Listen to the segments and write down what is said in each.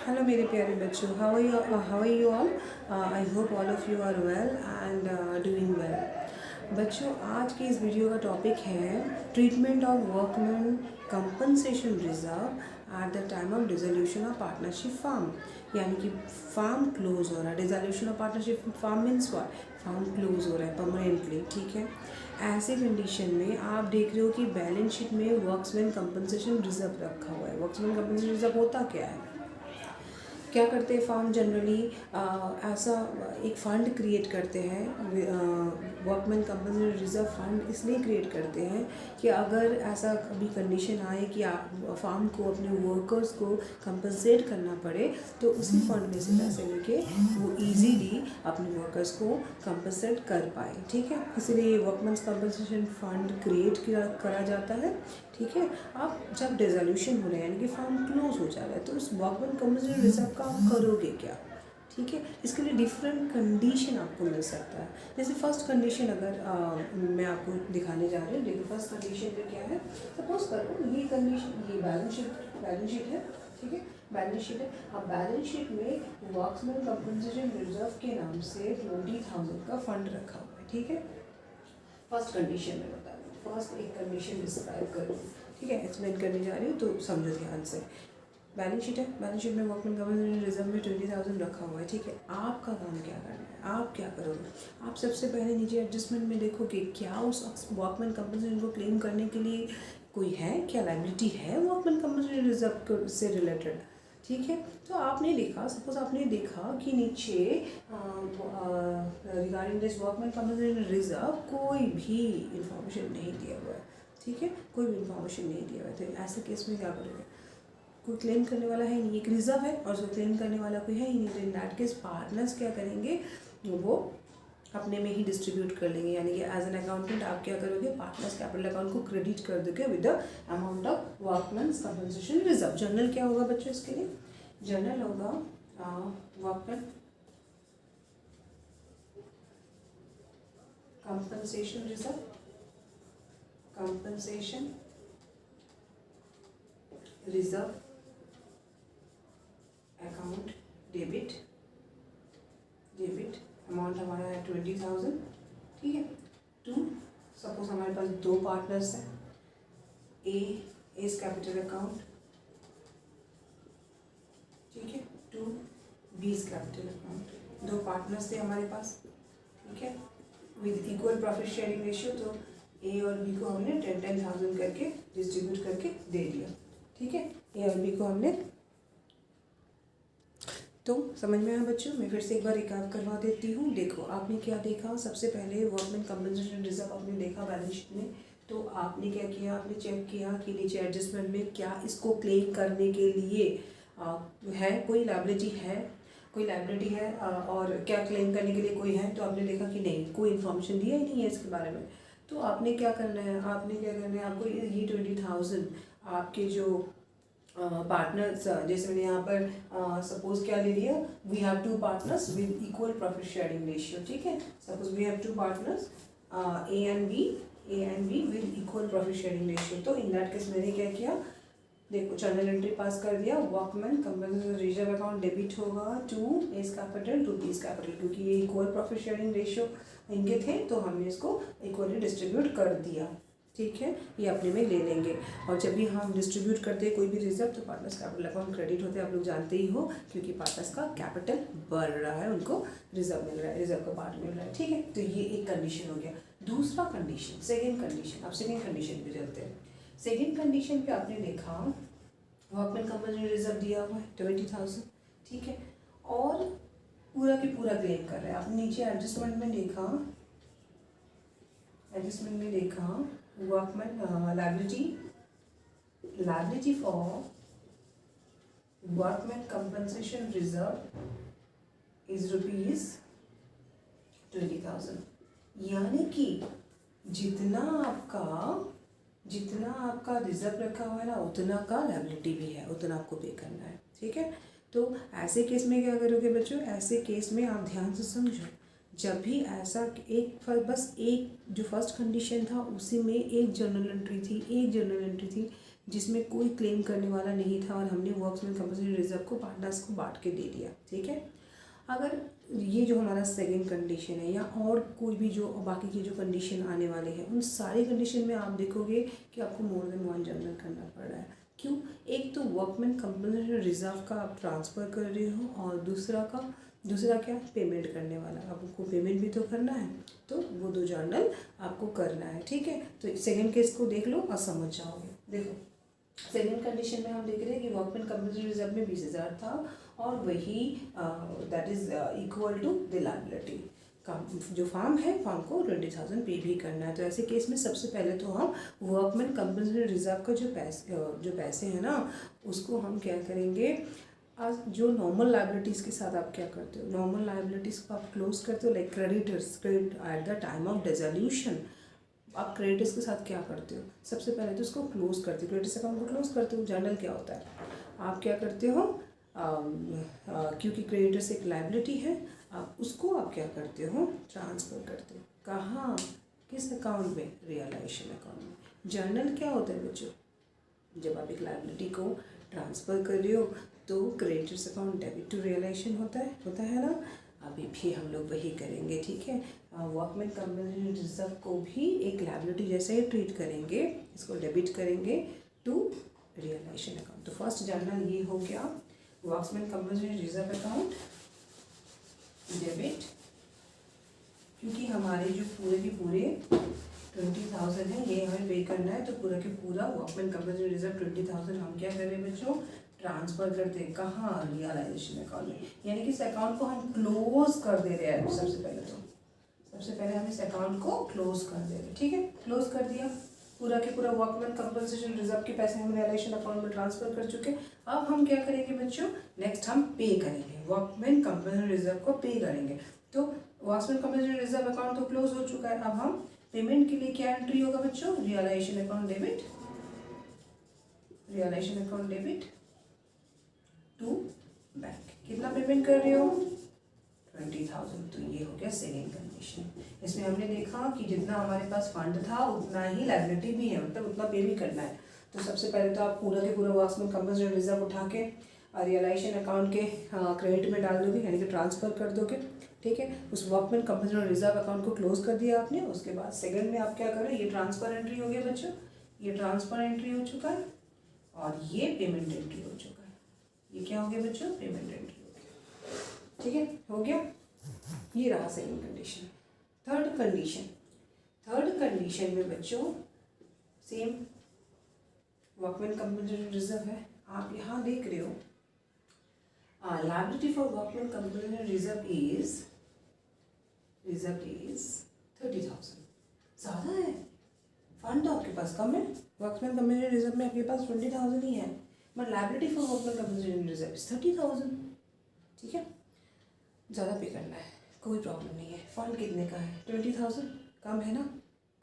Hello मेरे प्यारे बच्चों, how are you all. I hope all of you are well and doing well. बच्चों, आज की इस वीडियो का टॉपिक है treatment of workman compensation reserve at the time of dissolution of partnership firm. यानी कि फार्म क्लोज हो रहा है, dissolution of partnership firm means what, firm close हो रहा है परमानेंटली। ठीक है, ऐसे कंडीशन में आप देख रहे हो कि बैलेंस शीट में वर्कमैन कंपनसेशन रिजर्व रखा हुआ है। वर्कमैन कंपनसेशन रिजर्व होता क्या है, क्या करते हैं फर्म जनरली ऐसा एक फ़ंड क्रिएट करते हैं। वर्कमैन कंपनसेशन रिजर्व फंड इसलिए क्रिएट करते हैं कि अगर ऐसा कभी कंडीशन आए कि फार्म को अपने वर्कर्स को कंपनसेट करना पड़े तो उसी फंड में से पैसे लेके वो इजीली अपने वर्कर्स को कंपनसेट कर पाए। ठीक है, इसलिए वर्कमैन कंपनसेशन फंड क्रिएट करा जाता है। ठीक है, अब जब डिसोल्यूशन हो रहा है यानी कि फार्म क्लोज हो जा रहा है तो उस वर्कमैन कंपनसेशन रिजर्व का आप करोगे क्या। ठीक है, इसके लिए डिफरेंट कंडीशन आपको मिल सकता है। जैसे फर्स्ट कंडीशन अगर मैं आपको दिखाने जा रही हूँ। देखो फर्स्ट कंडीशन में क्या है, सपोज करो ये कंडीशन, ये बैलेंस शीट है। ठीक है, बैलेंस शीट है। अब बैलेंस शीट में वर्कमैन कंपनसेशन रिजर्व के नाम से 20,000 का फंड रखा हुआ है। ठीक है, फर्स्ट कंडीशन में बता दूँ, फर्स्ट एक कंडीशन डिस्क्राइब करूँ। ठीक है, एक्सप्लेन करने जा रही हूँ तो समझो ध्यान से। बैलेंस शीट है, बैलेंस शीट में वर्कमैन कंपनसेशन रिजर्व में 20,000 रखा हुआ है। ठीक है, आपका काम क्या करना है, आप क्या करोगे। आप सबसे पहले नीचे एडजस्टमेंट में देखोगे क्या उस वर्कमैन कंपनसेशन को क्लेम करने के लिए कोई है, क्या लायबिलिटी है वर्कमैन कंपनसेशन रिजर्व से रिलेटेड। ठीक है, तो आपने देखा, सपोज आपने देखा कि नीचे regarding this workman compensation reserve कोई भी इंफॉर्मेशन नहीं दिया हुआ है। ठीक है, कोई भी इंफॉर्मेशन नहीं दिया हुआ है, तो ऐसे केस में क्या करोगे, कोई क्लेम करने वाला है नहीं, एक रिजर्व है और जो क्लेम करने वाला कोई है ही नहीं, तो इन दैट केस पार्टनर्स क्या करेंगे, वो अपने में ही डिस्ट्रीब्यूट कर लेंगे। यानी कि एज एन अकाउंटेंट आप क्या करोगे, पार्टनर्स कैपिटल अकाउंट को क्रेडिट कर दोगे with the amount of workmen's compensation reserve. Journal क्या होगा बच्चों इसके लिए, जर्नल होगा workman compensation reserve, compensation reserve account debit amount हमारा है 20,000। ठीक है, टू सपोज हमारे पास दो पार्टनर्स हैं, ए इज कैपिटल अकाउंट। ठीक है, to B is capital account. दो पार्टनर्स थे हमारे पास। ठीक है, with equal profit sharing ratio, तो ए और बी को हमने 10,000 करके डिस्ट्रीब्यूट करके दे दिया। ठीक है, ए और बी को हमने, तो समझ में आया बच्चों। मैं फिर से एक बार रिकैप करवा देती हूँ। देखो आपने क्या देखा, सबसे पहले वर्कमैन कंपनसेशन रिजर्व आपने देखा बैलेंस शीट में, तो आपने क्या किया, आपने चेक किया कि नीचे एडजस्टमेंट में क्या इसको क्लेम करने के लिए है, कोई लायबिलिटी है, और क्या क्लेम करने के लिए कोई है। तो आपने देखा कि नहीं, कोई इन्फॉर्मेशन दिया ही नहीं है इसके बारे में। तो आपने क्या करना है, आपको ये 20,000 आपके जो पार्टनर्स, जैसे मैंने यहाँ पर सपोज क्या ले लिया, we have two partners with equal profit sharing ratio. ठीक है, suppose we have two partners A and B with equal profit sharing ratio. तो इन दैट केस मैंने क्या किया, देखो जर्नल एंट्री पास कर दिया, workman compensation reserve account debit होगा to as capital to B is capital, क्योंकि ये इक्वल प्रॉफिट शेयरिंग रेशियो इनके थे तो हमने इसको इक्वली डिस्ट्रीब्यूट कर दिया। ठीक है, ये अपने में ले लेंगे। और जब भी हम डिस्ट्रीब्यूट करते हैं कोई भी रिजर्व तो पार्टनर्स कैपिटल अकाउंट क्रेडिट होते हैं, आप लोग जानते ही हो, क्योंकि पार्टनर्स का कैपिटल बढ़ रहा है, उनको रिजर्व मिल रहा है, रिजर्व का पार्ट मिल रहा है। ठीक है, तो ये एक कंडीशन हो गया। दूसरा कंडीशन, सेकेंड कंडीशन, अब सेकेंड कंडीशन पे चलते हैं। सेकेंड कंडीशन पे आपने देखा वर्कमैन कंपनसेशन रिजर्व दिया हुआ है 20,000। ठीक है, और पूरा की पूरा क्लेम कर रहा है। आपने नीचे एडजस्टमेंट में देखा workman liability for workman compensation reserve is rupees 20,000। यानी कि जितना आपका रिजर्व रखा हुआ है ना, उतना का लायबिलिटी भी है, उतना आपको पे करना है। ठीक है, तो ऐसे केस में क्या करोगे बच्चों, ऐसे केस में आप ध्यान से समझो, जब भी ऐसा बस एक जो फर्स्ट कंडीशन था उसी में एक जर्नल एंट्री थी जिसमें कोई क्लेम करने वाला नहीं था और हमने वर्क्समैन कंपल्सरी रिजर्व को पार्टनर्स को बांट के दे दिया, ठीक है। अगर ये जो हमारा सेकंड कंडीशन है या और कोई भी जो बाकी के जो कंडीशन आने वाले हैं, उन सारी कंडीशन में आप देखोगे कि आपको मोर देन वन जर्नल करना पड़ रहा है। क्यों? एक तो वर्कमैन कंपल्सरी रिजर्व का आप ट्रांसफ़र कर रहे हो और दूसरा क्या, पेमेंट करने वाला, आपको पेमेंट भी तो करना है, तो वो 2 जर्नल आपको करना है, ठीक है। तो सेकंड केस को देख लो और समझ जाओगे। देखो सेकंड कंडीशन में हम देख रहे हैं कि वर्कमैन कंपल्सरी रिजर्व में 20,000 था और वही that is equal to the liability का जो फार्म है, फार्म को 20,000 पे भी करना है। तो ऐसे केस में सबसे पहले तो हम वर्कमैन कंपल्सरी रिजर्व का जो पैसे हैं ना, उसको हम क्या करेंगे, आज जो नॉर्मल लायबिलिटीज़ के साथ आप क्या करते हो, नॉर्मल लायबिलिटीज़ को आप क्लोज करते हो, like creditors, credit at the time of dissolution आप क्रेडिटर्स के साथ क्या करते हो, सबसे पहले तो उसको क्लोज करते हो, क्रेडिटर्स अकाउंट को क्लोज करते हो। जर्नल क्या होता है, आप क्या करते हो, क्योंकि क्रेडिटर्स एक लायबिलिटी है, आप क्या करते हो, ट्रांसफ़र करते हो। कहाँ, किस अकाउंट में, रियलाइजेशन अकाउंट में। जर्नल क्या होता है बच्चों, जब आप एक लायबिलिटी को ट्रांसफ़र कर रहे हो तो creditors account debit to realisation होता है ना। अभी भी हम लोग वही करेंगे, ठीक है। वर्कमैन कंपल्सरी रिजर्व को भी एक लायबिलिटी जैसे ही ट्रीट करेंगे, इसको डेबिट करेंगे टू रियलाइजेशन अकाउंट। तो फर्स्ट जर्नल ये हो गया, workman compulsory reserve account debit, क्योंकि हमारे जो पूरे 20,000 है ये हमें पे करना है, तो पूरा के पूरा वर्कमैन कंपल्सरी रिजर्व 20,000 हम क्या कर रहे हैं बच्चों, ट्रांसफ़र करते हैं। कहाँ, रियलाइजेशन अकाउंट में, यानी कि इस अकाउंट को हम क्लोज कर दे रहे हैं। सबसे पहले हम इस अकाउंट को क्लोज कर दे रहे हैं, ठीक है। क्लोज कर दिया, पूरा के पूरा वर्कमैन कंपल्सेशन रिजर्व के पैसे हम रियलाइजेशन अकाउंट में ट्रांसफ़र कर चुके। अब हम क्या करेंगे बच्चों, नेक्स्ट हम पे करेंगे, वर्कमैन कंपल्सरी रिजर्व को पे करेंगे। तो वर्कमैन कंपल्सरी रिजर्व अकाउंट तो क्लोज हो चुका है। अब हम पेमेंट के लिए क्या एंट्री होगा बच्चों, realisation account debit to bank. कितना पेमेंट कर रहे हो, 20,000। तो ये हो गया सेकेंड कंडीशन। इसमें हमने देखा कि जितना हमारे पास फंड था उतना ही लायबिलिटी भी है, मतलब उतना पे भी करना है। तो सबसे पहले तो आप पूरा के पूरा वर्कमैन कंपल्सरी रिजर्व उठा के रियलाइजेशन अकाउंट के क्रेडिट में डाल दोगे, यानी कि ट्रांसफ़र कर दोगे, ठीक है। उस वर्कमैन कंपल्सरी रिजर्व अकाउंट को क्लोज कर दिया आपने। उसके बाद सेकंड में आप क्या करें, ये ट्रांसफ़र एंट्री हो गया बच्चों, ये ट्रांसफ़र एंट्री हो चुका है और ये पेमेंट एंट्री हो चुका है। ये क्या हो गया बच्चों, पेमेंट एंट्री हो गया, ठीक है, हो गया। ये रहा सेकंड कंडीशन। थर्ड कंडीशन में बच्चों सेम वर्कमैन कंपल्सरी रिजर्व है। आप यहाँ देख रहे हो, liability for workman compulsory reserve is 30,000। ज़्यादा है, फंड आपके पास कम है। वर्कमैन कंपल्सरी रिजर्व में आपके पास 20,000 ही है, but liability for workman compulsory reserve is 30,000, ठीक है। ज़्यादा पे करना है, कोई प्रॉब्लम नहीं है। फंड कितने का है, 20,000, कम है ना,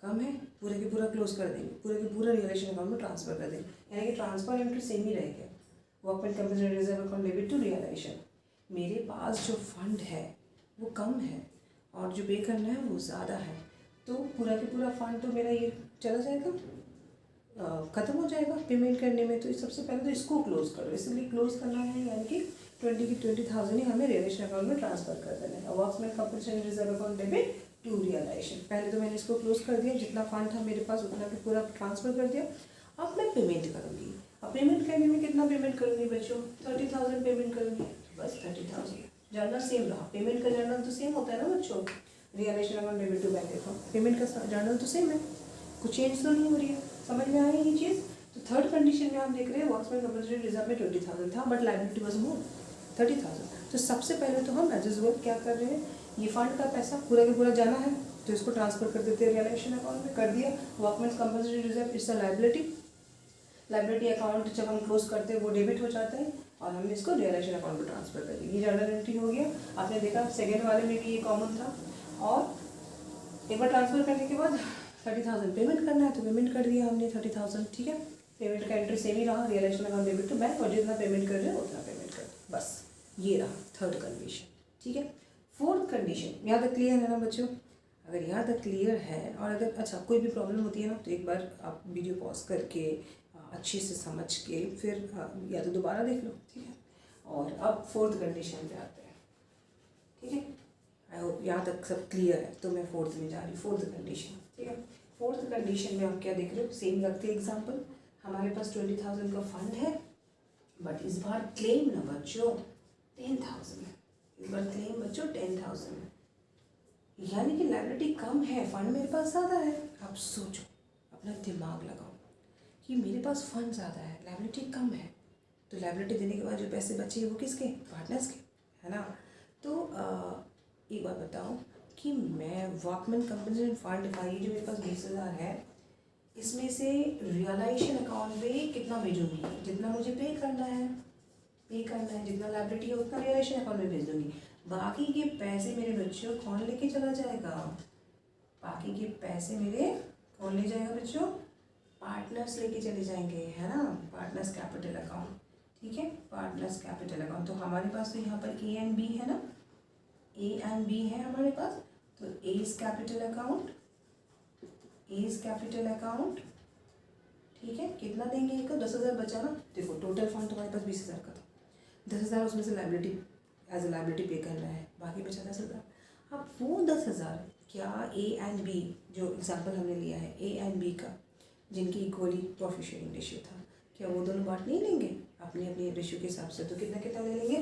कम है, पूरे के पूरा क्लोज कर देंगे, पूरे के पूरा रियलाइजेशन अकाउंट में ट्रांसफ़र कर देंगे, यानी कि ट्रांसफ़र एंट्री सेम ही रहेगा, workman compulsory reserve account debit to realisation. मेरे पास जो फंड है वो कम है और जो पे करना है वो ज़्यादा है, तो पूरा के पूरा फंड तो मेरा ये चला जाएगा, ख़त्म हो जाएगा पेमेंट करने में। तो सबसे पहले तो इसको क्लोज करो, इसलिए क्लोज करना है, यानी कि 20,000 ही हमें रियलाइजेशन अकाउंट में ट्रांसफ़र कर देना है। Workman compulsory reserve account debit to realisation. पहले तो मैंने इसको क्लोज कर दिया, जितना फंड था मेरे पास उतना भी पूरा ट्रांसफ़र कर दिया। अब मैं पेमेंट करूँगी। अब पेमेंट करने में कितना पेमेंट करूँगी बच्चों, 30,000 पेमेंट करूँगी, बस 30,000। जर्नल सेम रहा, पेमेंट का जर्नल तो सेम होता है ना बच्चों, realisation account debit to bank account, payment का जर्नल तो सेम है, कुछ चेंज तो नहीं हो रही है। समझ में आई ये चीज़। तो थर्ड कंडीशन में आप देख रहे हैं वर्कमैन कंपल्सरी रिजर्व में 20,000 था, बट लायबिलिटी वाज मोर 30,000। तो सबसे पहले तो हम एज यूजुअल क्या कर रहे हैं, ये फंड का पैसा पूरा के पूरा जाना है तो इसको ट्रांसफ़र कर देते हैं रियलाइजेशन अकाउंट में, कर दिया। Workman compulsory reserve it's a liability account जब हम क्लोज करते हैं वो डेबिट हो जाता है और हमने इसको रियलाइजेशन अकाउंट में ट्रांसफ़र कर दिया। ये जर्नल एंट्री हो गया। आपने देखा सेकेंड वाले में भी ये कॉमन था, और एक बार ट्रांसफ़र करने के बाद 30,000 पेमेंट करना है तो पेमेंट कर दिया हमने 30,000, ठीक है। पेमेंट का एंट्री सेम ही रहा, realisation account debit to bank, और जितना पेमेंट कर रहे हो उतना पेमेंट कर दो, बस ये रहा थर्ड कंडीशन, ठीक है। फोर्थ कंडीशन यहाँ तक क्लियर है ना बच्चों? अगर यहाँ तक क्लियर है, और अगर अच्छा कोई भी प्रॉब्लम होती है ना तो एक बार आप वीडियो पॉज करके अच्छे से समझ के फिर या तो दोबारा देख लो, ठीक है। और अब फोर्थ कंडीशन पे आते हैं, ठीक है। आई होप यहाँ तक सब क्लियर है। तो मैं फोर्थ में जा रही हूँ, फोर्थ कंडीशन, ठीक है। फोर्थ कंडीशन में आप क्या देख रहे हो, सेम रखते हैं एग्जाम्पल। हमारे पास 20,000 का फंड है, बट इस बार क्लेम ना बच्चों 10,000 है। इस बार क्लेम बच्चों 10,000 है, यानी कि लायबिलिटी कम है, फंड मेरे पास ज़्यादा है। आप सोचो, अपना दिमाग लगाओ कि मेरे पास फंड ज़्यादा है, लायबिलिटी कम है, तो लायबिलिटी देने के बाद जो पैसे बचे वो किसके, पार्टनर्स के, है ना। तो एक बात बताओ कि मैं वर्कमैन कंपनसेशन फंड का ये जो मेरे पास 20,000 है, इसमें से रियलाइजेशन अकाउंट पे कितना भेजूंगी, जितना मुझे पे करना है, जितना लायबिलिटी है उतना रियलाइजेशन अकाउंट में भेज दूंगी। बाकी के पैसे मेरे बच्चों कौन लेके चला जाएगा, बाकी के पैसे मेरे कौन ले जाएगा बच्चों, पार्टनर्स लेके चले जाएंगे, है ना। पार्टनर्स कैपिटल अकाउंट, ठीक है, पार्टनर्स कैपिटल अकाउंट। तो हमारे पास तो यहाँ पर ए एंड बी है ना, ए एंड बी है हमारे पास। तो एज कैपिटल अकाउंट, ठीक है। कितना देंगे एक, 10,000 बचा ना। देखो टोटल फंड तुम्हारे पास 20,000 का था, 10,000 उसमें से लायबिलिटी एज ए लायबिलिटी पे करना है, बाकी बचा 10,000। अब वो 10,000 क्या ए एंड बी, जो एग्जाम्पल हमने लिया है ए एंड बी का, जिनकी इक्वली प्रॉफिट शेयरिंग रेशियो था, क्या वो दोनों बांट नहीं लेंगे अपनी अपनी रेशियो के हिसाब से। तो कितना कितना ले लेंगे,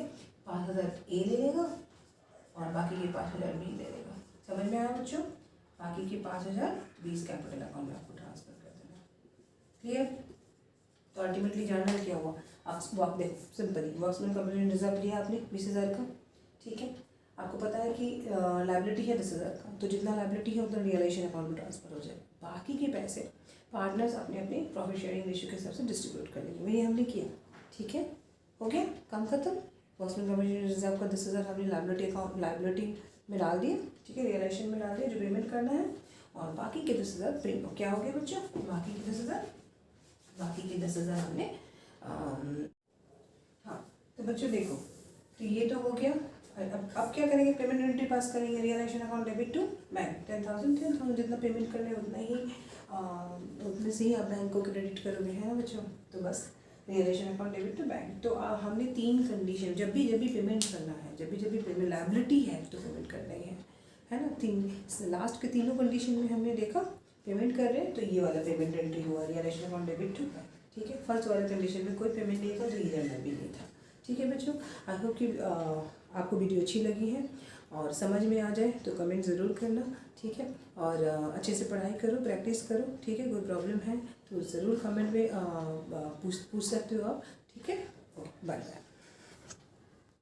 5,000 ए ले लेगा और बाकी के 5,000 बी ले लेगा। समझ में आया बच्चों, बाकी के 5,000 20 कैपिटल अकाउंट में आपको ट्रांसफर कर देना, क्लियर। तो अल्टीमेटली जानना क्या हुआ, आप देखो सिंपली, वर्कमैन कंपनसेशन रिजर्व लिया आपने 20,000 का, ठीक है। आपको पता है कि लायबिलिटी है 10,000 का, तो जितना लायबिलिटी है उतना रियलाइजेशन अकाउंट में ट्रांसफर हो जाए। बाकी के पैसे पार्टनर्स अपने अपने प्रॉफिट शेयरिंग रेशियो के हिसाब से डिस्ट्रीब्यूट कर लेंगे, वही हमने किया, ठीक है। हो गया काम खत्म। वर्कमैन कंपनसेशन रिजर्व का 10,000 हमने लायबिलिटी में डाल दिया, ठीक है, रियलाइजेशन में डाल दिया जो पेमेंट करना है, और बाकी के 10,000 पेमेंट क्या हो गया बच्चों, बाकी के 10,000 हमने हाँ। तो बच्चों देखो, तो ये तो हो गया। अब क्या करेंगे, पेमेंट एंट्री पास करेंगे, realisation account debit to bank, 10,000 जितना पेमेंट करने उतना ही उतने से ही आप बैंक को क्रेडिट करोगे, है ना बच्चों। तो बस realisation account debit to bank. तो हमने 3 कंडीशन, जब भी पेमेंट करना है, जब भी पेमेंट लायबिलिटी है तो पेमेंट करना ही है ना। 3 लास्ट के तीनों कंडीशन में हमने देखा पेमेंट कर रहे हैं तो ये वाला पेमेंट एंट्री हुआ, realisation account debit to bank, ठीक है। फर्स्ट वाले कंडीशन में कोई पेमेंट नहीं था, तो ये रनर भी नहीं था, ठीक है बच्चों। आई होप कि आपको वीडियो अच्छी लगी है और समझ में आ जाए तो कमेंट ज़रूर करना, ठीक है। और अच्छे से पढ़ाई करो, प्रैक्टिस करो, ठीक है। कोई प्रॉब्लम है तो ज़रूर कमेंट में पूछ सकते हो आप, ठीक है। Okay, bye bye.